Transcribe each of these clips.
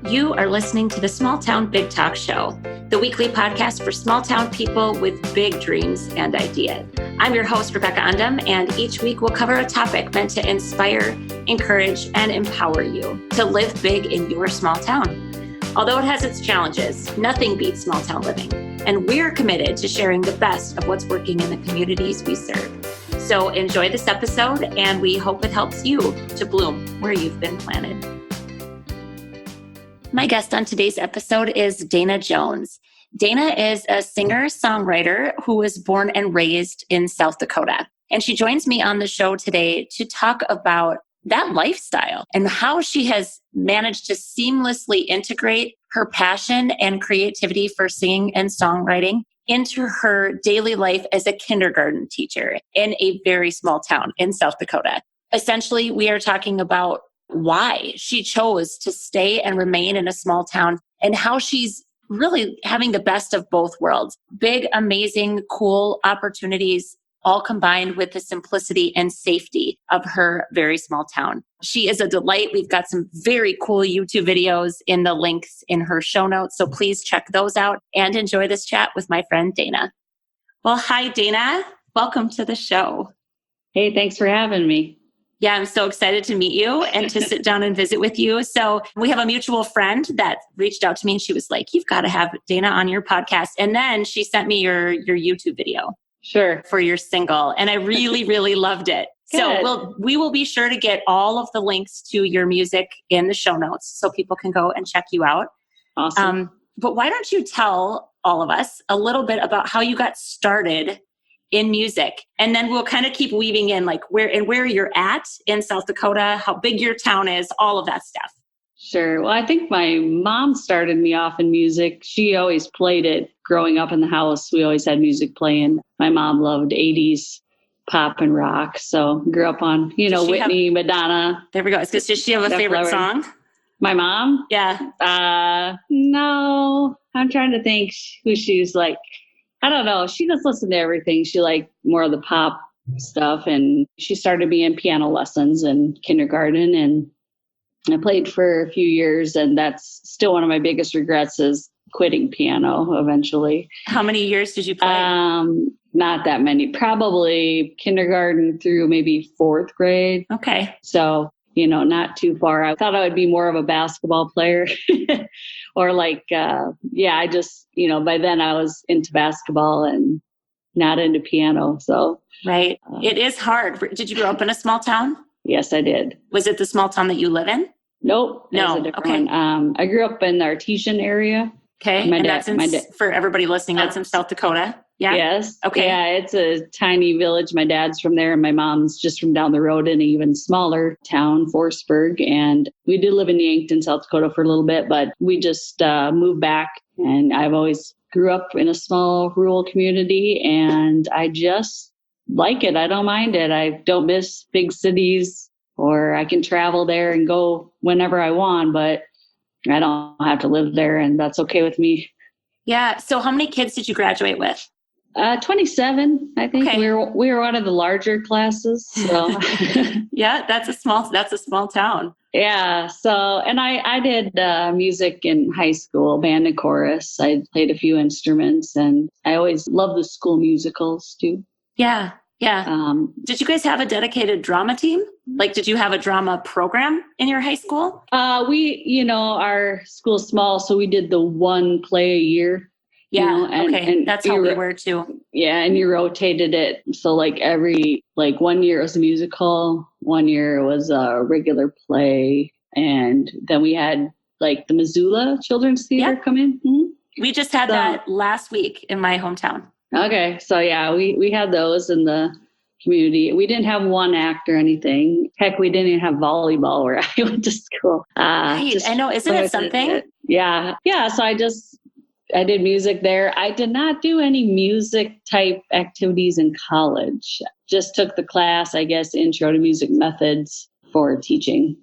You are listening to the Small Town Big Talk Show, the weekly podcast for small town people with big dreams and ideas. I'm your host, Rebecca Undum, and each week we'll cover a topic meant to inspire, encourage, and empower you to live big in your small town. Although it has its challenges, nothing beats small town living, and we're committed to sharing the best of what's working in the communities we serve. So enjoy this episode, and we hope it helps you to bloom where you've been planted. My guest on today's episode is Dayna Jones. Dayna is a singer-songwriter who was born and raised in South Dakota. And she joins me on the show today to talk about that lifestyle and how she has managed to seamlessly integrate her passion and creativity for singing and songwriting into her daily life as a kindergarten teacher in a very small town in South Dakota. Essentially, we are talking about why she chose to stay and remain in a small town and how she's really having the best of both worlds. Big, amazing, cool opportunities, all combined with the simplicity and safety of her very small town. She is a delight. We've got some very cool YouTube videos in the links in her show notes, so please check those out and enjoy this chat with my friend Dayna. Well, hi, Dayna. Welcome to the show. Hey, thanks for having me. Yeah, I'm so excited to meet you and to sit down and visit with you. So we have a mutual friend that reached out to me and she was like, you've got to have Dayna on your podcast. And then she sent me your YouTube video. Sure. For your single. And I really, really loved it. Good. So we will be sure to get all of the links to your music in the show notes so people can go and check you out. Awesome. But why don't you tell all of us a little bit about how you got started in music? And then we'll kind of keep weaving in like where you're at in South Dakota, how big your town is, all of that stuff. Sure. Well, I think my mom started me off in music. She always played it growing up in the house. We always had music playing. My mom loved 80s pop and rock. So grew up on, Whitney, Madonna. There we go. Does she have a favorite song? My mom? Yeah. No, I'm trying to think who she's like. I don't know. She just listened to everything. She liked more of the pop stuff. And she started me in piano lessons in kindergarten. And I played for a few years. And that's still one of my biggest regrets is quitting piano eventually. How many years did you play? Not that many. Probably kindergarten through maybe fourth grade. Okay. So, not too far. I thought I would be more of a basketball player or I just, by then I was into basketball and not into piano. So. Right. It is hard. Did you grow up in a small town? Yes, I did. Was it the small town that you live in? Nope. No. It was a different one. I grew up in the Artesian area. Okay. For everybody listening, that's in South Dakota. Yeah. Yes. Okay. Yeah, it's a tiny village. My dad's from there and my mom's just from down the road in an even smaller town, Forestburg. And we did live in Yankton, South Dakota for a little bit, but we just moved back. And I've always grew up in a small rural community and I just like it. I don't mind it. I don't miss big cities, or I can travel there and go whenever I want, but I don't have to live there and that's okay with me. Yeah. So how many kids did you graduate with? 27, I think. Okay. We were one of the larger classes. So yeah, that's a small town. Yeah. So, and I did music in high school, band and chorus. I played a few instruments and I always loved the school musicals too. Yeah. Yeah. Did you guys have a dedicated drama team? Like, did you have a drama program in your high school? Our school's small, so we did the one play a year. Yeah. And that's how we were too. Yeah. And you rotated it. So every 1 year it was a musical, 1 year it was a regular play. And then we had the Missoula Children's Theater come in. Mm-hmm. We just had that last week in my hometown. Okay. So yeah, we had those in the community. We didn't have one act or anything. Heck, we didn't even have volleyball where I went to school. Right. I know. Isn't it something? Yeah. Yeah. So I did music there. I did not do any music type activities in college. Just took the class, I guess, Intro to Music Methods for teaching.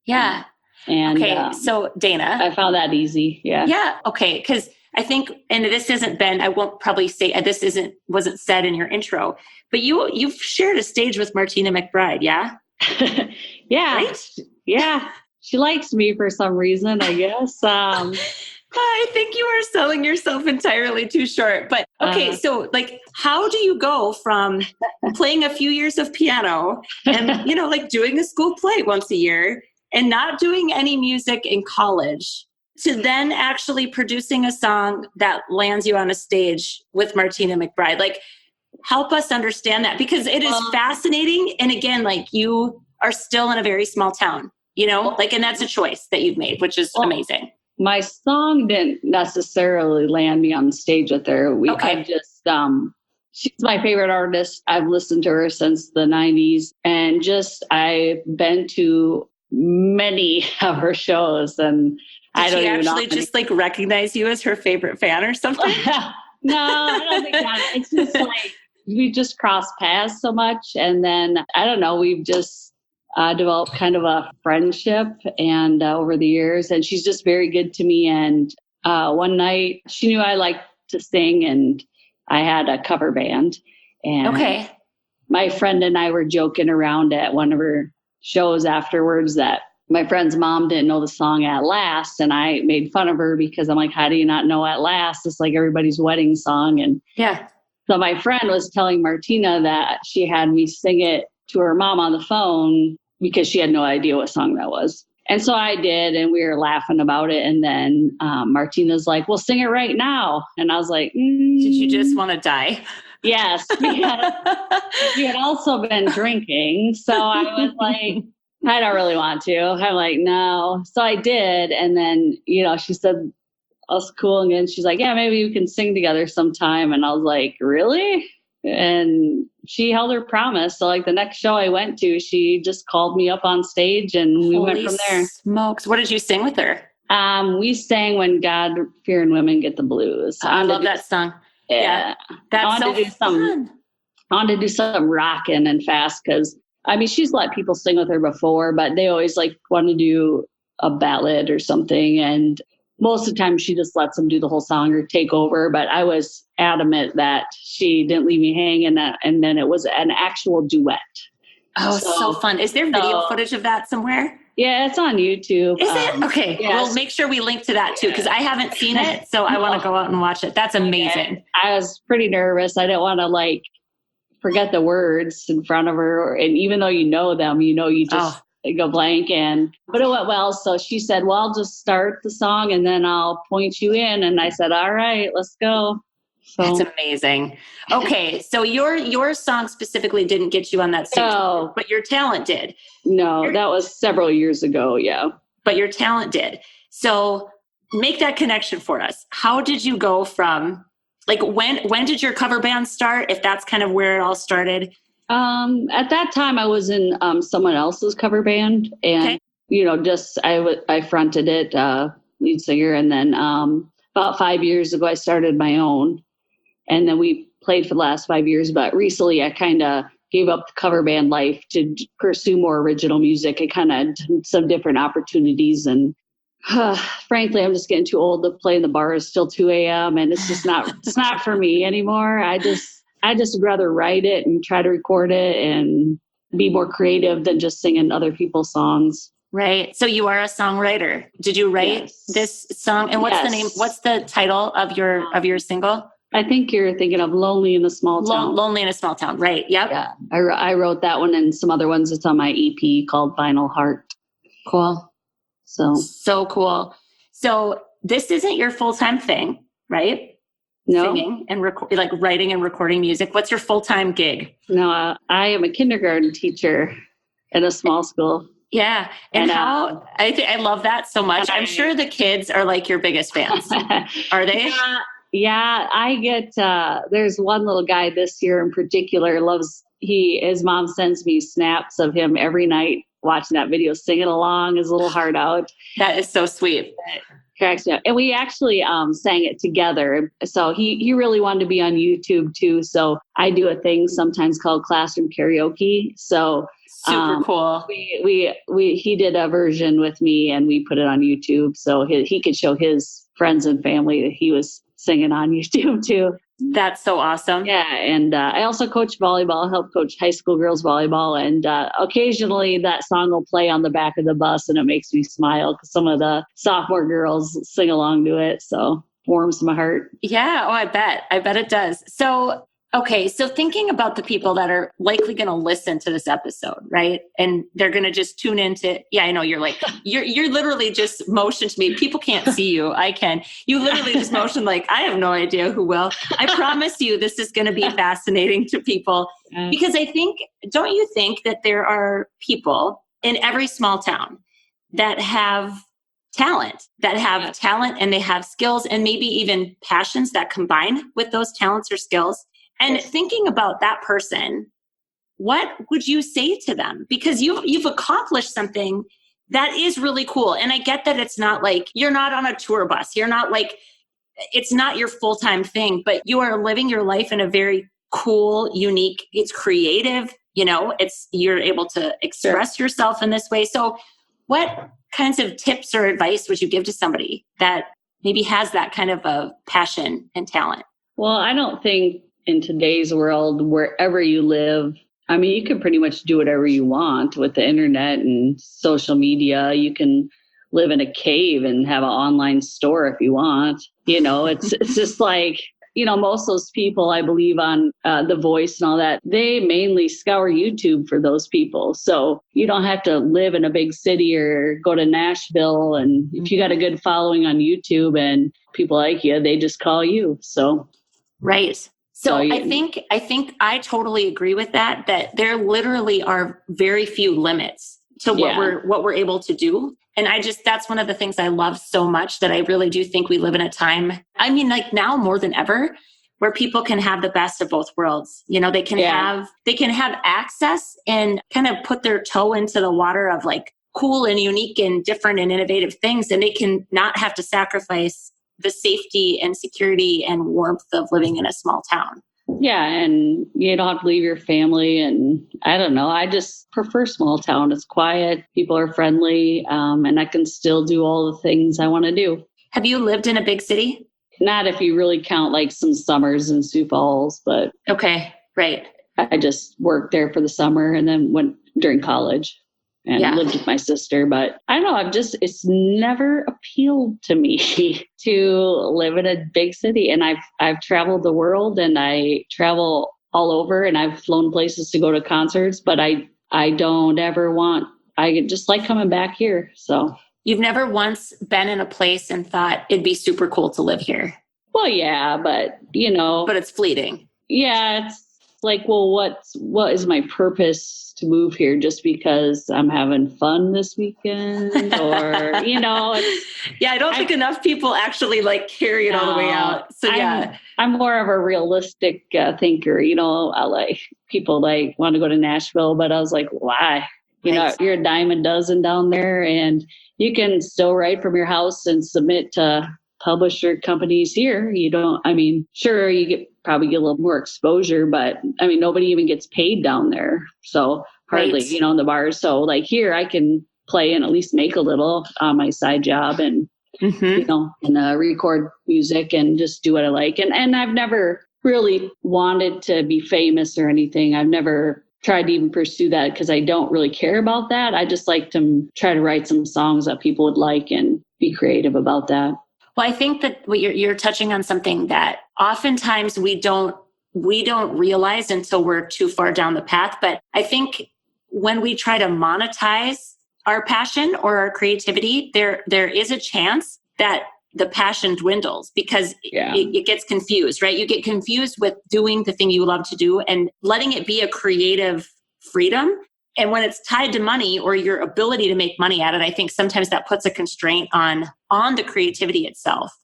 Yeah. And so Dayna, I found that easy. Yeah. Yeah. Okay. Because I think, and this hasn't been, I won't probably say wasn't said in your intro, but you've shared a stage with Martina McBride. Yeah. Yeah. Right? Yeah. she likes me for some reason, I guess. I think you are selling yourself entirely too short. But okay, so like, how do you go from playing a few years of piano and, like doing a school play once a year and not doing any music in college to then actually producing a song that lands you on a stage with Martina McBride? Like, help us understand that, because it is fascinating. And again, like, you are still in a very small town, and that's a choice that you've made, which is amazing. My song didn't necessarily land me on the stage with her. Okay. I just, she's my favorite artist. I've listened to her since the 90s, and I've been to many of her shows, and I don't even know. Did she actually just like recognize you as her favorite fan or something? No, I don't think that. It's just like, we just crossed paths so much. And then, I don't know, we've just developed kind of a friendship and over the years, and she's just very good to me. And one night she knew I liked to sing, and I had a cover band, and my friend and I were joking around at one of her shows afterwards that my friend's mom didn't know the song At Last, and I made fun of her because I'm like, how do you not know At Last? It's like everybody's wedding song. And so my friend was telling Martina that she had me sing it to her mom on the phone because she had no idea what song that was. And so I did, and we were laughing about it. And then Martina's like, well, sing it right now. And I was like, Did you just want to die? Yes, because she had also been drinking. So I was like, I don't really want to. I'm like, no. So I did. And then, she said, that's cool. And then she's like, yeah, maybe we can sing together sometime. And I was like, really? And she held her promise. So like the next show I went to, she just called me up on stage, and we went from there. Smokes. What did you sing with her? We sang When God-Fearing Women Get the Blues. I love that song. Yeah. That's so fun. I wanted to do something rocking and fast because, she's let people sing with her before, but they always like want to do a ballad or something. And most of the time she just lets them do the whole song or take over. But I was adamant that she didn't leave me hanging, and then it was an actual duet. Oh, so fun. Is there video footage of that somewhere? Yeah, it's on YouTube. Is it? Okay. Yes. We'll make sure we link to that too, because I haven't seen it. So I want to go out and watch it. That's amazing. I was pretty nervous. I didn't want to forget the words in front of her. And even though you know them, you just go blank. But it went well. So she said, well, I'll just start the song and then I'll point you in. And I said, all right, let's go. So. That's amazing. Okay. So your song specifically didn't get you on that stage, but your talent did. No, that was several years ago. Yeah. But your talent did. So make that connection for us. How did you go from, when did your cover band start? If that's kind of where it all started. At that time I was in someone else's cover band, and I fronted it, lead singer. And then about 5 years ago I started my own, and then we played for the last 5 years. But recently I kind of gave up the cover band life to pursue more original music. I kind of had some different opportunities, and frankly, I'm just getting too old to play in the bars till 2 a.m. and it's not for me anymore. I just rather write it and try to record it and be more creative than just singing other people's songs. Right. So you are a songwriter. Did you write this song? And what's the name? What's the title of your single? I think you're thinking of Lonely in a Small Town. Lonely in a Small Town. Right. Yep. Yeah. I wrote that one and some other ones. It's on my EP called Vinyl Heart. Cool. So cool. So this isn't your full-time thing, right? No. Singing and writing and recording music. What's your full-time gig? No, I am a kindergarten teacher in a small school. Yeah. And how, I love that so much. I'm sure the kids are like your biggest fans. Are they? Yeah, I get, there's one little guy this year in particular his mom sends me snaps of him every night watching that video, singing along, his little heart out. That is so sweet. Cracks me up. And we actually sang it together. So he really wanted to be on YouTube too. So I do a thing sometimes called classroom karaoke. So super cool. He did a version with me and we put it on YouTube. So he could show his friends and family that he was singing on YouTube too. That's so awesome. Yeah. And I also coach volleyball, help coach high school girls volleyball. And occasionally that song will play on the back of the bus and it makes me smile because some of the sophomore girls sing along to it. So warms my heart. Yeah. Oh, I bet. I bet it does. So, okay. So thinking about the people that are likely going to listen to this episode, right? And they're going to just tune into, yeah, I know you're like, you're literally just motioned to me. People can't see you. I can. You literally just motioned like, I have no idea who will. I promise you this is going to be fascinating to people because don't you think that there are people in every small town that have talent and they have skills and maybe even passions that combine with those talents or skills. And thinking about that person, what would you say to them? Because you've accomplished something that is really cool. And I get that it's not like you're not on a tour bus. You're not like, it's not your full-time thing, but you are living your life in a very cool, unique, it's creative, you're able to express yourself in this way. So what kinds of tips or advice would you give to somebody that maybe has that kind of a passion and talent? Well, I don't think in today's world, wherever you live, I mean, you can pretty much do whatever you want with the internet and social media. You can live in a cave and have an online store if you want. It's just like, most of those people, I believe on The Voice and all that, they mainly scour YouTube for those people. So you don't have to live in a big city or go to Nashville. And if you got a good following on YouTube and people like you, they just call you. So. Right. So I think I totally agree with that there literally are very few limits to what we're able to do. And that's one of the things I love so much, that I really do think we live in a time, I mean, like now more than ever, where people can have the best of both worlds. They can have access and kind of put their toe into the water of like cool and unique and different and innovative things. And they can not have to sacrifice the safety and security and warmth of living in a small town. Yeah. And you don't have to leave your family. And I don't know, I just prefer small town. It's quiet. People are friendly. And I can still do all the things I want to do. Have you lived in a big city? Not if you really count like some summers in Sioux Falls, but. Okay. Right. I just worked there for the summer and then went during college. And lived with my sister, but I don't know, it's never appealed to me to live in a big city. And I've traveled the world and I travel all over and I've flown places to go to concerts, but I don't ever I just like coming back here. So. You've never once been in a place and thought it'd be super cool to live here? Well, yeah, but But it's fleeting. Yeah, it's like, well, what is my purpose to move here? Just because I'm having fun this weekend, or I don't think enough people actually like carry it all the way out. So I'm more of a realistic thinker. I like people like want to go to Nashville, but I was like, why? You're a dime a dozen down there, and you can still write from your house and submit to publisher companies here. Sure, you probably get a little more exposure, but nobody even gets paid down there. So hardly, in the bars. So like here I can play and at least make a little on my side job and, and record music and just do what I like. And I've never really wanted to be famous or anything. I've never tried to even pursue that because I don't really care about that. I just like to try to write some songs that people would like and be creative about that. Well, I think that what you're touching on something that oftentimes we don't realize until we're too far down the path. But I think when we try to monetize our passion or our creativity, there is a chance that the passion dwindles because it gets confused, right? You get confused with doing the thing you love to do and letting it be a creative freedom. And when it's tied to money or your ability to make money at it, I think sometimes that puts a constraint on the creativity itself.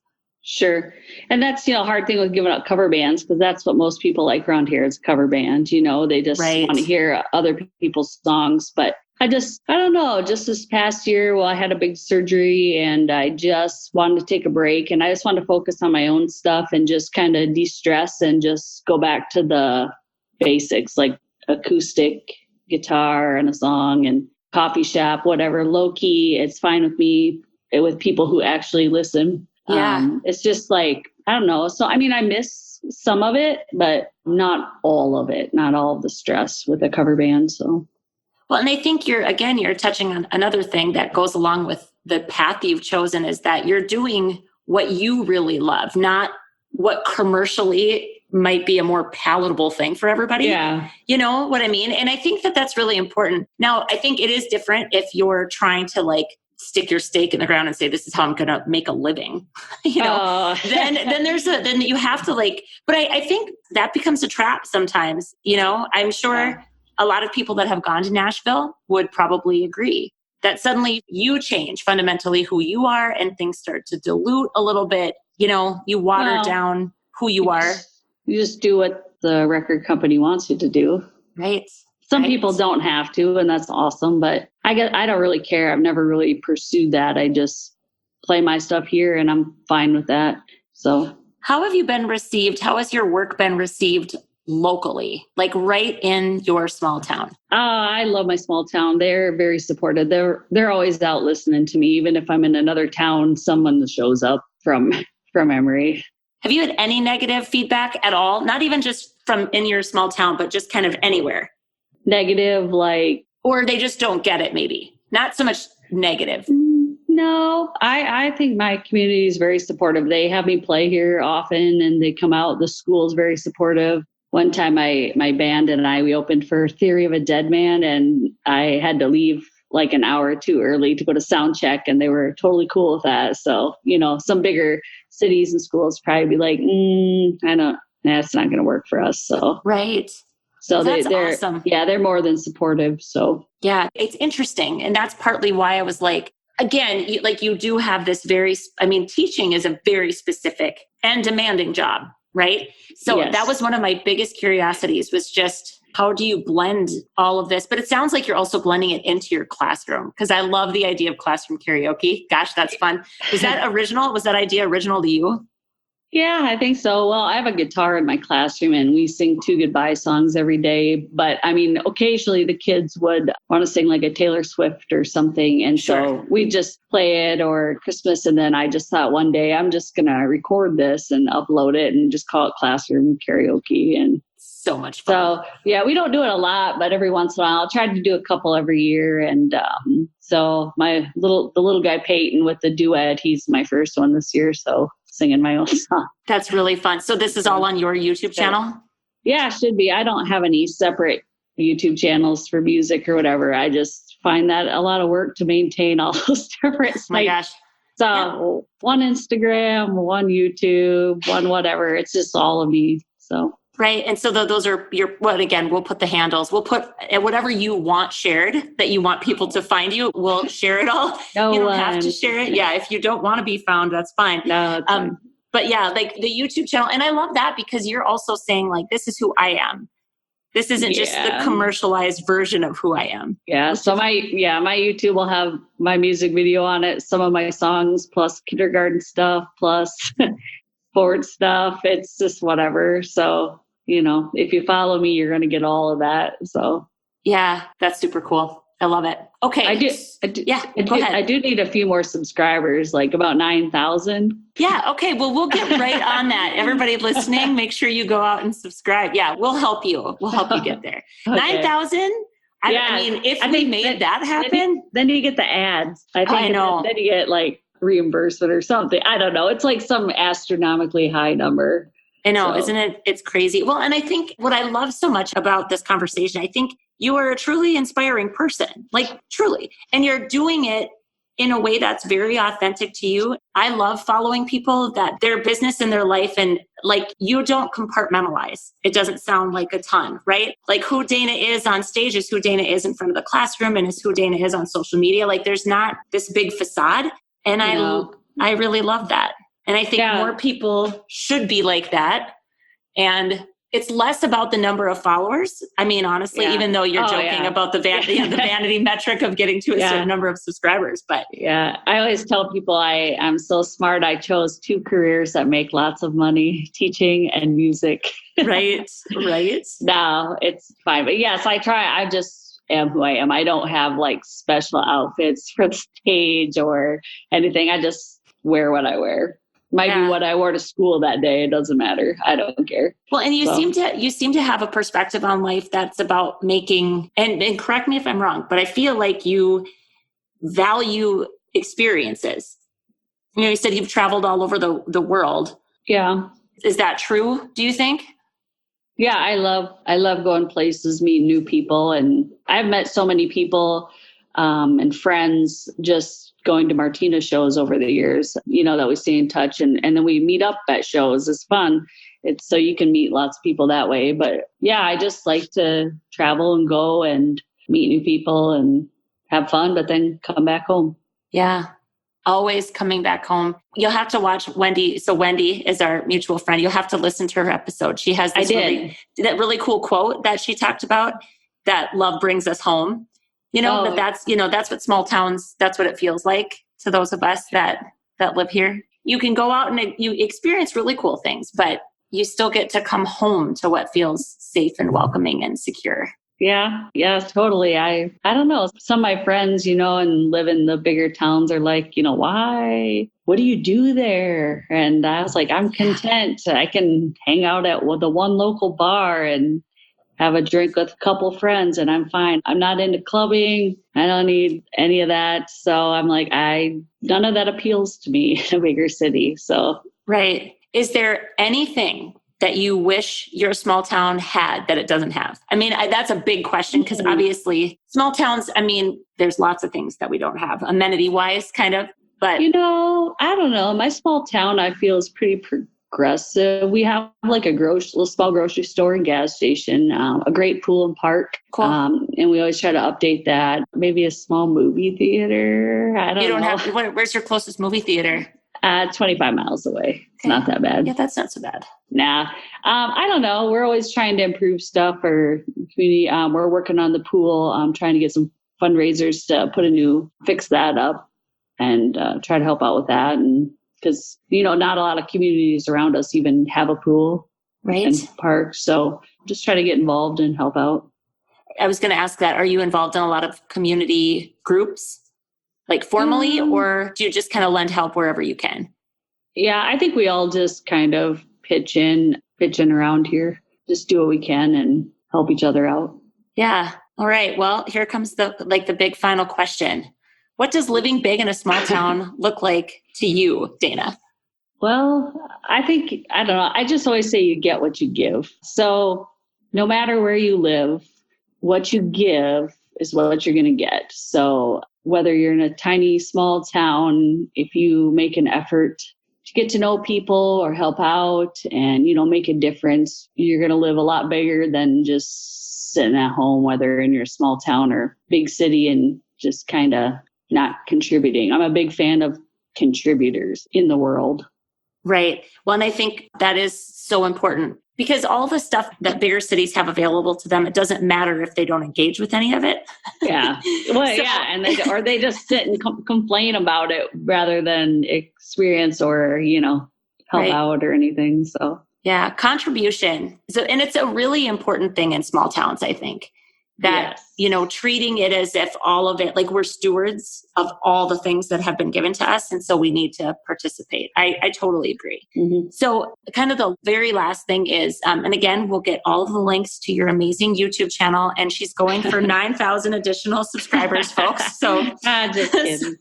Sure. And that's, a hard thing with giving up cover bands, because that's what most people like around here is cover band. They just want to hear other people's songs. But I don't know, just this past year, I had a big surgery and I just wanted to take a break and I just wanted to focus on my own stuff and just kind of de-stress and just go back to the basics, like acoustic guitar and a song and coffee shop, whatever, low key. It's fine with me, with people who actually listen. Yeah. It's just like, I don't know. So, I miss some of it, but not all of it, not all of the stress with a cover band. So. Well, and I think you're touching on another thing that goes along with the path you've chosen, is that you're doing what you really love, not what commercially might be a more palatable thing for everybody. Yeah. You know what I mean? And I think that that's really important. Now, I think it is different if you're trying to like stick your stake in the ground and say, this is how I'm going to make a living, then you have to like, but I think that becomes a trap sometimes. I'm sure a lot of people that have gone to Nashville would probably agree that suddenly you change fundamentally who you are and things start to dilute a little bit. You water down who you are. You just do what the record company wants you to do. Right. Some people don't have to, and that's awesome, but I don't really care. I've never really pursued that. I just play my stuff here and I'm fine with that. So how have you been received? How has your work been received locally, like right in your small town? I love my small town. They're very supportive. They're always out listening to me. Even if I'm in another town, someone shows up from Emory. Have you had any negative feedback at all? Not even just from in your small town, but just kind of anywhere? Negative, like... Or they just don't get it, maybe. Not so much negative. No, I think my community is very supportive. They have me play here often and they come out. The school is very supportive. One time my band and we opened for Theory of a Dead Man, and I had to leave like an hour or two early to go to sound check, and they were totally cool with that. So, some bigger cities and schools probably be like, it's not going to work for us. So, right. So that's they're awesome. Yeah, they're more than supportive. So yeah, it's interesting. And that's partly why I was like, again, you do have this teaching is a very specific and demanding job, right? So yes. That was one of my biggest curiosities, was just how do you blend all of this? But it sounds like you're also blending it into your classroom, because I love the idea of classroom karaoke. Gosh, that's fun. Was that original? Was that idea original to you? Yeah, I think so. Well, I have a guitar in my classroom and we sing 2 goodbye songs every day. But occasionally the kids would want to sing like a Taylor Swift or something. And so we just play it, or Christmas. And then I just thought one day I'm just going to record this and upload it and just call it classroom karaoke. And so much fun. So yeah, we don't do it a lot, but every once in a while I'll try to do a couple every year. And so the little guy Peyton with the duet, he's my first one this year. So singing my own song. That's really fun. So this is all on your YouTube channel? Yeah, it should be. I don't have any separate YouTube channels for music or whatever. I just find that a lot of work to maintain all those different sites. Oh my gosh. So one Instagram, one YouTube, one whatever. It's just all of me. So. Right. And so those are again, we'll put the handles. We'll put whatever you want shared, that you want people to find you. We'll share it all. No, you don't have to share it. Yeah. If you don't want to be found, that's fine. No, it's fine. But yeah, like the YouTube channel. And I love that, because you're also saying like, this is who I am. This isn't just the commercialized version of who I am. Yeah. So my YouTube will have my music video on it, some of my songs, plus kindergarten stuff, plus sports stuff. It's just whatever. So, if you follow me, you're going to get all of that. So yeah, that's super cool. I love it. Okay. I do. Yeah. Go ahead. I do need a few more subscribers, like about 9,000. Yeah. Okay. Well, we'll get right on that. Everybody listening, make sure you go out and subscribe. Yeah. We'll help you. We'll help you get there. Okay. 9,000. If we made that happen, then you get the ads. I know. Then you get like reimbursement or something. I don't know. It's like some astronomically high number. I know, isn't it? It's crazy. Well, and I think what I love so much about this conversation, I think you are a truly inspiring person, like truly, and you're doing it in a way that's very authentic to you. I love following people that their business and their life, and like you don't compartmentalize. It doesn't sound like a ton, right? Like who Dayna is on stage is who Dayna is in front of the classroom, and is who Dayna is on social media. Like there's not this big facade. And I really love that. And I think more people should be like that. And it's less about the number of followers. I mean, honestly, even though you're joking about the vanity metric of getting to a certain number of subscribers. But yeah, I always tell people I'm so smart. I chose 2 careers that make lots of money, teaching and music. Right. No, it's fine. But yes, I try. I just am who I am. I don't have like special outfits for the stage or anything. I just wear what I wear. Might be what I wore to school that day. It doesn't matter. I don't care. Well, and you seem to have a perspective on life that's about making, and correct me if I'm wrong, but I feel like you value experiences. You said you've traveled all over the world. Yeah. Is that true, do you think? Yeah, I love going places, meeting new people. And I've met so many people and friends just going to Martina shows over the years, that we stay in touch. And then we meet up at shows. It's fun. It's so you can meet lots of people that way. But yeah, I just like to travel and go and meet new people and have fun, but then come back home. Yeah. Always coming back home. You'll have to watch Wendy. So Wendy is our mutual friend. You'll have to listen to her episode. She has this that really cool quote that she talked about, that love brings us home. That's what small towns, that's what it feels like to those of us that live here. You can go out and you experience really cool things, but you still get to come home to what feels safe and welcoming and secure. Yeah, totally. I don't know. Some of my friends, and live in the bigger towns are like, why? What do you do there? And I was like, I'm content. I can hang out at the one local bar and have a drink with a couple friends and I'm fine. I'm not into clubbing. I don't need any of that. So I'm like, none of that appeals to me in a bigger city. So. Right. Is there anything that you wish your small town had that it doesn't have? I mean, that's a big question because obviously small towns, there's lots of things that we don't have amenity wise kind of, but I don't know. My small town, I feel, is pretty progressive. We have like a small grocery store and gas station, a great pool and park. Cool. And we always try to update that. Maybe a small movie theater. I don't know. Where's your closest movie theater? 25 miles away. It's not that bad. Yeah, that's not so bad. Nah. I don't know. We're always trying to improve stuff for the community. We're working on the pool. Trying to get some fundraisers to fix that up and try to help out with that. And because, not a lot of communities around us even have a pool and park. So just try to get involved and help out. I was going to ask that. Are you involved in a lot of community groups? Like formally, or do you just kind of lend help wherever you can? Yeah, I think we all just kind of pitch in around here. Just do what we can and help each other out. Yeah. All right. Well, here comes the big final question. What does living big in a small town look like to you, Dayna? Well, I don't know. I just always say you get what you give. So no matter where you live, what you give is what you're going to get. So whether you're in a tiny, small town, if you make an effort to get to know people or help out and, make a difference, you're going to live a lot bigger than just sitting at home, whether in your small town or big city and just kind of not contributing. I'm a big fan of contributors in the world. Right. Well, and I think that is so important because all the stuff that bigger cities have available to them, it doesn't matter if they don't engage with any of it. Yeah. Well, yeah. And they just sit and complain about it rather than experience or, help out or anything. So, yeah, contribution. So, and it's a really important thing in small towns, I think. That, treating it as if all of it, like we're stewards of all the things that have been given to us. And so we need to participate. I totally agree. Mm-hmm. So kind of the very last thing is, and again, we'll get all of the links to your amazing YouTube channel. And she's going for 9,000 additional subscribers, folks. So just kidding.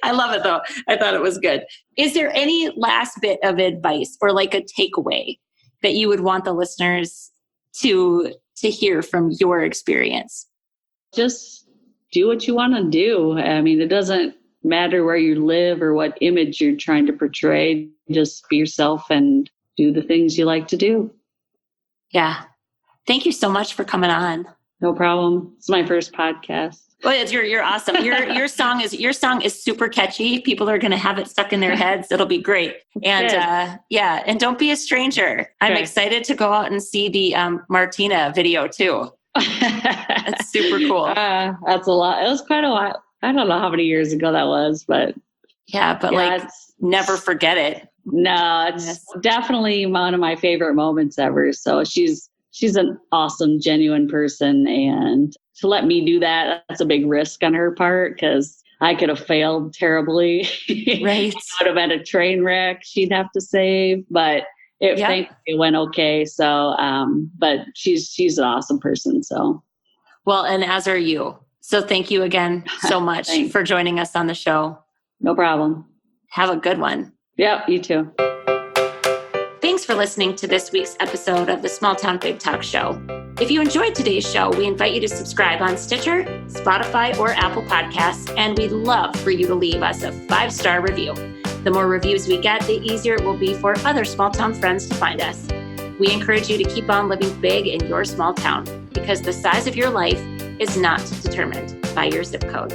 I love it though. I thought it was good. Is there any last bit of advice or like a takeaway that you would want the listeners to hear from your experience? Just do what you want to do. It doesn't matter where you live or what image you're trying to portray. Just be yourself and do the things you like to do. Yeah. Thank you so much for coming on. No problem. It's my first podcast. Well, you're awesome. Your song is super catchy. People are going to have it stuck in their heads. It'll be great. And and don't be a stranger. I'm excited to go out and see the Martina video too. That's super cool. That's a lot. It was quite a while. I don't know how many years ago that was, but never forget it. No, it's definitely one of my favorite moments ever. So she's an awesome, genuine person, and to let me do that, that's a big risk on her part because I could have failed terribly. Right. It would have been a train wreck she'd have to save, but thankfully it went okay. So, but she's an awesome person. So, well, and as are you. So thank you again so much for joining us on the show. No problem. Have a good one. Yep, you too. Thanks for listening to this week's episode of the Small Town Big Talk Show. If you enjoyed today's show, we invite you to subscribe on Stitcher, Spotify, or Apple Podcasts, and we'd love for you to leave us a 5-star review. The more reviews we get, the easier it will be for other small town friends to find us. We encourage you to keep on living big in your small town, because the size of your life is not determined by your zip code.